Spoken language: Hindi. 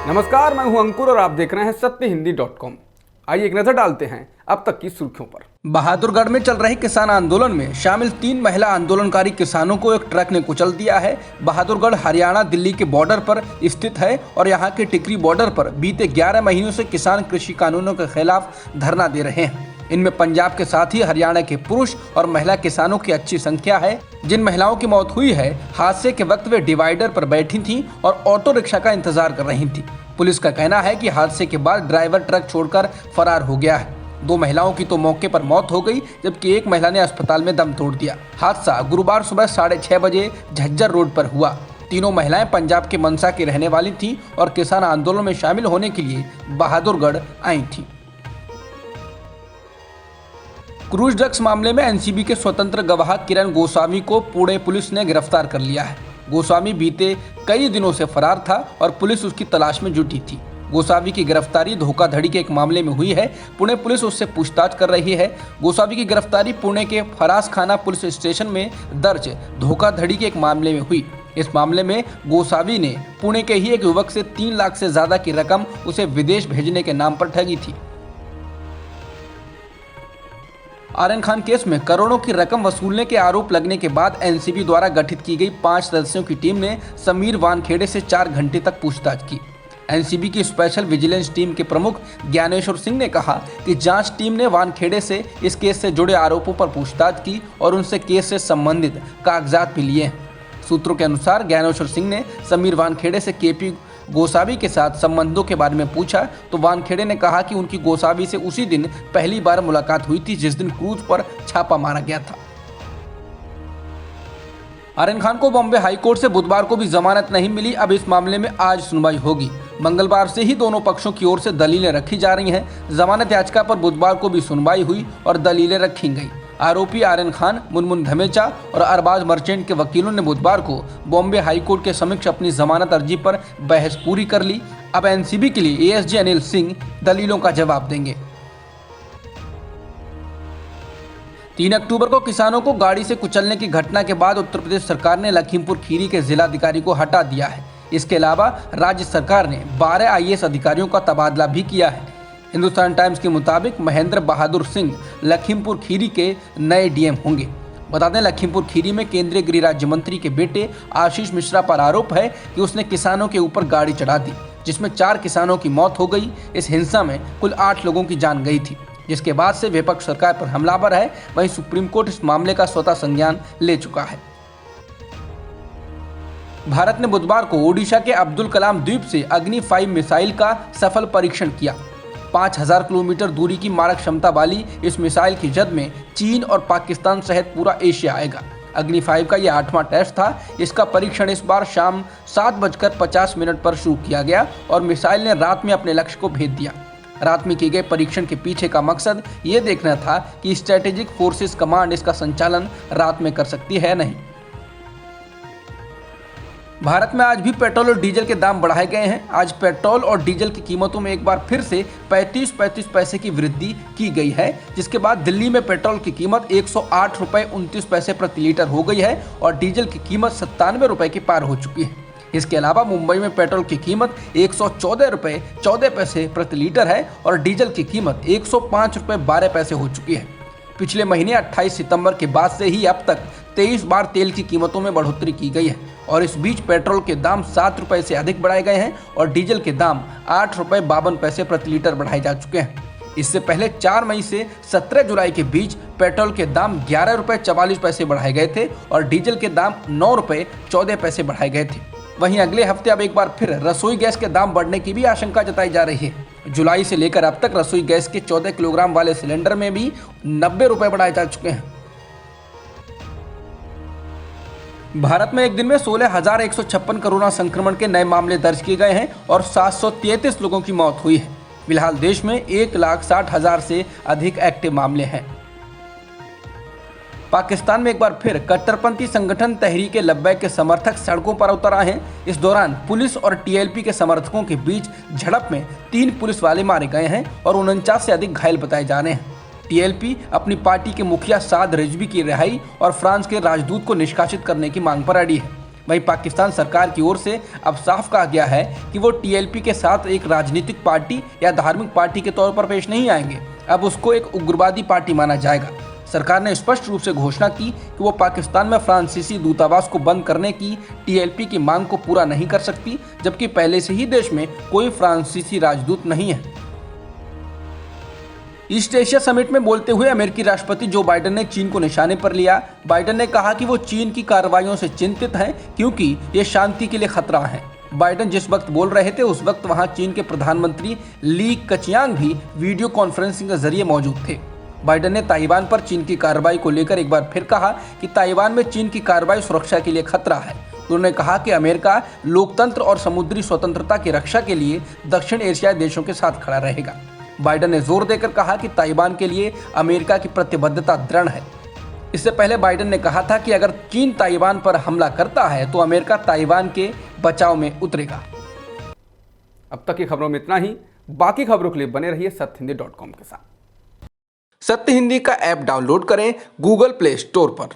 नमस्कार, मैं हूं अंकुर और आप देख रहे हैं सत्यहिंदी.com। आइए एक नजर डालते हैं अब तक की सुर्खियों पर। बहादुरगढ़ में चल रहे किसान आंदोलन में शामिल 3 महिला आंदोलनकारी किसानों को एक ट्रक ने कुचल दिया है। बहादुरगढ़ हरियाणा दिल्ली के बॉर्डर पर स्थित है और यहां के टिकरी बॉर्डर पर बीते 11 महीनों से किसान कृषि कानूनों के खिलाफ धरना दे रहे हैं। इनमें पंजाब के साथ ही हरियाणा के पुरुष और महिला किसानों की अच्छी संख्या है। जिन महिलाओं की मौत हुई है, हादसे के वक्त वे डिवाइडर पर बैठी थीं और ऑटो रिक्शा का इंतजार कर रही थीं। पुलिस का कहना है कि हादसे के बाद ड्राइवर ट्रक छोड़कर फरार हो गया है। 2 महिलाओं की तो मौके पर मौत हो गई, जबकि एक महिला ने अस्पताल में दम तोड़ दिया। हादसा गुरुवार सुबह 6:30 बजे झज्जर रोड पर हुआ। तीनों महिलाएं पंजाब के मनसा की रहने वाली थीं और किसान आंदोलन में शामिल होने के लिए बहादुरगढ़ आई थीं। क्रूज ड्रग्स मामले में एनसीबी के स्वतंत्र गवाह किरण गोस्वामी को पुणे पुलिस ने गिरफ्तार कर लिया है। गोस्वामी बीते कई दिनों से फरार था और पुलिस उसकी तलाश में जुटी थी। गोस्वामी की गिरफ्तारी धोखाधड़ी के एक मामले में हुई है। पुणे पुलिस उससे पूछताछ कर रही है। गोस्वामी की गिरफ्तारी पुणे के फरास खाना पुलिस स्टेशन में दर्ज धोखाधड़ी के एक मामले में हुई। इस मामले में गोस्वामी ने पुणे के ही एक युवक से 3 लाख से ज्यादा की रकम उसे विदेश भेजने के नाम पर ठगी थी। आर्यन खान केस में करोड़ों की रकम वसूलने के आरोप लगने के बाद एनसीबी द्वारा गठित की गई 5 सदस्यों की टीम ने समीर वानखेड़े से 4 घंटे तक पूछताछ की। एनसीबी की स्पेशल विजिलेंस टीम के प्रमुख ज्ञानेश्वर सिंह ने कहा कि जांच टीम ने वानखेड़े से इस केस से जुड़े आरोपों पर पूछताछ की और उनसे केस से संबंधित कागजात भी लिए हैं। सूत्रों के अनुसार ज्ञानेश्वर सिंह ने समीर वानखेड़े से केपी गोस्वामी के साथ संबंधों के बारे में पूछा तो वानखेड़े ने कहा कि उनकी गोस्वामी से उसी दिन पहली बार मुलाकात हुई थी जिस दिन क्रूज पर छापा मारा गया था। आर्यन खान को बॉम्बे हाईकोर्ट से बुधवार को भी जमानत नहीं मिली। अब इस मामले में आज सुनवाई होगी। मंगलवार से ही दोनों पक्षों की ओर से दलीलें रखी जा रही हैं। जमानत याचिका पर बुधवार को भी सुनवाई हुई और दलीलें रखी गई। आरोपी आर्यन खान, मुनमुन धमेचा और अरबाज मर्चेंट के वकीलों ने बुधवार को बॉम्बे हाईकोर्ट के समक्ष अपनी जमानत अर्जी पर बहस पूरी कर ली। अब एनसीबी के लिए एएसजी अनिल सिंह दलीलों का जवाब देंगे। 3 अक्टूबर को किसानों को गाड़ी से कुचलने की घटना के बाद उत्तर प्रदेश सरकार ने लखीमपुर खीरी के जिलाधिकारी को हटा दिया है। इसके अलावा राज्य सरकार ने 12 आईएएस अधिकारियों का तबादला भी किया है। हिंदुस्तान टाइम्स के मुताबिक महेंद्र बहादुर सिंह लखीमपुर खीरी के नए डीएम होंगे। बता दें, लखीमपुर खीरी में केंद्रीय गृह राज्य मंत्री के बेटे आशीष मिश्रा पर आरोप है कि उसने किसानों के ऊपर गाड़ी चढ़ा दी, जिसमें 4 किसानों की मौत हो गई। इस हिंसा में कुल 8 लोगों की जान गई थी, जिसके बाद से विपक्ष सरकार पर हमलावर है। वहीं सुप्रीम कोर्ट इस मामले का स्वतः संज्ञान ले चुका है। भारत ने बुधवार को ओडिशा के अब्दुल कलाम द्वीप से अग्नि 5 मिसाइल का सफल परीक्षण किया। 5000 किलोमीटर दूरी की मारक क्षमता वाली इस मिसाइल की जद में चीन और पाकिस्तान सहित पूरा एशिया आएगा। अग्नि 5 का यह 8वां टेस्ट था। इसका परीक्षण इस बार शाम 7:50 पर शुरू किया गया और मिसाइल ने रात में अपने लक्ष्य को भेद दिया। रात में किए गए परीक्षण के पीछे का मकसद ये देखना था कि स्ट्रेटेजिक फोर्सेस कमांड इसका संचालन रात में कर सकती है नहीं। भारत में आज भी पेट्रोल और डीजल के दाम बढ़ाए गए हैं। आज पेट्रोल और डीजल की कीमतों में एक बार फिर से 35 पैसे की वृद्धि की गई है, जिसके बाद दिल्ली में पेट्रोल की कीमत 108 रुपये 29 पैसे प्रति लीटर हो गई है और डीजल की कीमत 97 रुपये के पार हो चुकी है। इसके अलावा मुंबई में पेट्रोल की कीमत 114 रुपये 14 पैसे प्रति लीटर है और डीजल की कीमत 105 रुपये 12 पैसे हो चुकी है। पिछले महीने 28 सितंबर के बाद से ही अब तक 23 बार तेल की कीमतों में बढ़ोतरी की गई है और इस बीच पेट्रोल के दाम 7 रुपये से अधिक बढ़ाए गए हैं और डीजल के दाम 8 रुपये 52 पैसे प्रति लीटर बढ़ाए जा चुके हैं। इससे पहले 4 मई से 17 जुलाई के बीच पेट्रोल के दाम 11 रुपये 44 पैसे बढ़ाए गए थे और डीजल के दाम 9 रुपये 14 पैसे बढ़ाए गए थे। वहीं अगले हफ्ते अब एक बार फिर रसोई गैस के दाम बढ़ने की भी आशंका जताई जा रही है। जुलाई से लेकर अब तक रसोई गैस के 14 किलोग्राम वाले सिलेंडर में भी 90 रुपये बढ़ाए जा चुके हैं। भारत में एक दिन में 16,156 कोरोना संक्रमण के नए मामले दर्ज किए गए हैं और 733 लोगों की मौत हुई है। फिलहाल देश में 1,60,000 से अधिक एक्टिव मामले हैं। पाकिस्तान में एक बार फिर कट्टरपंथी संगठन तहरीक लब्बैक के समर्थक सड़कों पर उतर आए हैं। इस दौरान पुलिस और टीएलपी के समर्थकों के बीच झड़प में 3 पुलिस वाले मारे गए हैं और 49 से अधिक घायल बताए जा रहे हैं। टीएलपी अपनी पार्टी के मुखिया साद रिजवी की रिहाई और फ्रांस के राजदूत को निष्कासित करने की मांग पर अड़ी है। वहीं पाकिस्तान सरकार की ओर से अब साफ कहा गया है कि वो टीएलपी के साथ एक राजनीतिक पार्टी या धार्मिक पार्टी के तौर पर पेश नहीं आएंगे, अब उसको एक उग्रवादी पार्टी माना जाएगा। सरकार ने स्पष्ट रूप से घोषणा की कि वो पाकिस्तान में फ्रांसीसी दूतावास को बंद करने की टीएलपी की मांग को पूरा नहीं कर सकती, जबकि पहले से ही देश में कोई फ्रांसीसी राजदूत नहीं है। ईस्ट एशिया समिट में बोलते हुए अमेरिकी राष्ट्रपति जो बाइडेन ने चीन को निशाने पर लिया। बाइडेन ने कहा कि वो चीन की कार्रवाइयों से चिंतित हैं क्योंकि ये शांति के लिए खतरा है। बाइडेन जिस वक्त बोल रहे थे उस वक्त वहां चीन के प्रधानमंत्री ली कचियांग भी वीडियो कॉन्फ्रेंसिंग के जरिए मौजूद थे। बाइडेन ने ताइवान पर चीन की कार्रवाई को लेकर एक बार फिर कहा कि ताइवान में चीन की कार्रवाई सुरक्षा के लिए खतरा है। उन्होंने कहा कि अमेरिका लोकतंत्र और समुद्री स्वतंत्रता की रक्षा के लिए दक्षिण एशियाई देशों के साथ खड़ा रहेगा। बाइडेन ने जोर देकर कहा कि ताइवान के लिए अमेरिका की प्रतिबद्धता दृढ़ है। इससे पहले बाइडेन ने कहा था कि अगर चीन ताइवान पर हमला करता है तो अमेरिका ताइवान के बचाव में उतरेगा। अब तक की खबरों में इतना ही। बाकी खबरों के लिए बने रहिए सत्यहिंदी.com के साथ। सत्य हिंदी का ऐप डाउनलोड करें गूगल प्ले स्टोर पर।